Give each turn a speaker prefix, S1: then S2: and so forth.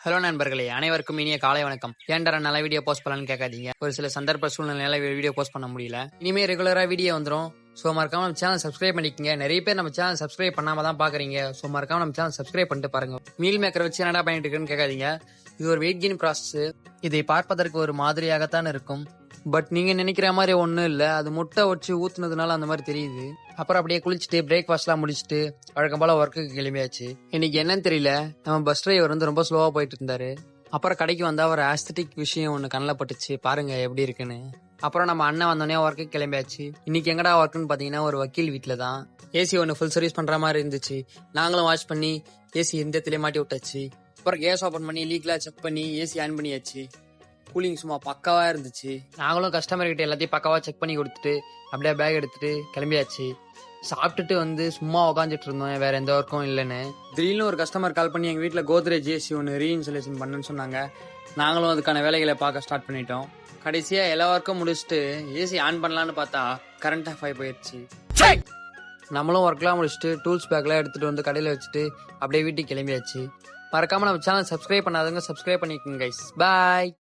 S1: Hello நண்பர்களே, அனைவருக்கும் இனிய காலை வணக்கம். ஏன்டா நல்ல வீடியோ போஸ்ட் பண்ணலான்னு கேட்காதீங்க. ஒரு சில சந்தர்ப்ப சூழ்நிலையால வீடியோ போஸ்ட் பண்ண முடியல. இனிமே ரெகுலரா வீடியோ வந்துடும். ஸோ மறக்காம நம்ம சேனல் சப்ஸ்கிரைப் பண்ணிக்கங்க. நிறைய பேர் நம்ம சேனல் சப்ஸ்கிரைப் பண்ணாம தான் பாக்குறீங்க. ஸோ மறக்காம நம்ம சேனல் சப்ஸ்கிரைப் பண்ணிட்டு பாருங்க. மீல் மேக்கர் வச்சு என்னடா பண்ணிட்டு இருக்குன்னு கேட்காதீங்க. இது ஒரு வெயிட் கெயின் ப்ராசஸ். இதை பார்ப்பதற்கு ஒரு மாதிரியாகத்தான் இருக்கும். பட் நீங்க நினைக்கிற மாதிரி ஒன்றும் இல்லை. அது முட்டை வச்சு ஊத்துனதுனால அந்த மாதிரி தெரியுது. அப்புறம் அப்படியே குளிச்சுட்டு பிரேக்ஃபாஸ்ட்லாம் முடிச்சுட்டு வழக்கம் போல ஒர்க்குக்கு கிளம்பியாச்சு. இன்னைக்கு என்னன்னு தெரியல, நம்ம பஸ் டிரைவர் வந்து ரொம்ப ஸ்லோவா போயிட்டு இருந்தாரு. அப்புறம் கடைக்கு வந்தா ஒரு ஆஸ்தட்டிக் விஷயம் ஒன்று கண்ணில் பட்டுச்சு. பாருங்க எப்படி இருக்குன்னு. அப்புறம் நம்ம அண்ணன் வந்தோடனே ஒர்க்குக்கு கிளம்பியாச்சு. இன்னைக்கு எங்கடா ஒர்க்குன்னு பார்த்தீங்கன்னா ஒரு வக்கீல் வீட்டில் தான். ஏசி ஒன்று ஃபுல் சர்வீஸ் பண்ற மாதிரி இருந்துச்சு. நாங்களும் வாட்ச் பண்ணி ஏசி இந்த இடத்துல மாட்டி விட்டாச்சு. அப்புறம் கேஸ் ஓப்பன் பண்ணி லீக்லாம் செக் பண்ணி ஏசி ஆன் பண்ணியாச்சு. கூலிங் சும்மா பக்காவா இருந்துச்சு. நாங்களும் கஸ்டமர் கிட்ட எல்லாத்தையும் பக்காவா செக் பண்ணி கொடுத்துட்டு அப்படியே பேக் எடுத்துட்டு கிளம்பியாச்சு. சாப்பிட்டுட்டு வந்து சும்மா உக்காந்துட்டு இருந்தோம், வேற எந்த ஒர்க்கும் இல்லைன்னு. திடீர்னு ஒரு கஸ்டமர் கால் பண்ணி எங்க வீட்டுல கோத்ரேஜ் ஏசி ஒன்று ரீஇன்ஸ்டலேஷன் பண்ணுன்னு சொன்னாங்க. நாங்களும் அதுக்கான வேலைகளை பார்க்க ஸ்டார்ட் பண்ணிட்டோம். கடைசியா எல்லா ஒர்க்கும் முடிச்சுட்டு ஏசி ஆன் பண்ணலான்னு பார்த்தா கரண்ட் ஆஃப் ஆகி போயிடுச்சு. நம்மளும் ஒர்க்லாம் முடிச்சுட்டு டூல்ஸ் பேக்லாம் எடுத்துட்டு வந்து கடையில வச்சுட்டு அப்படியே வீட்டுக்கு கிளம்பியாச்சு. மறக்காம நம்ம சேனல் சப்ஸ்கிரைப் பண்ணாதவங்க சப்ஸ்கிரைப் பண்ணிக்கோங்க கைஸ். பாய்.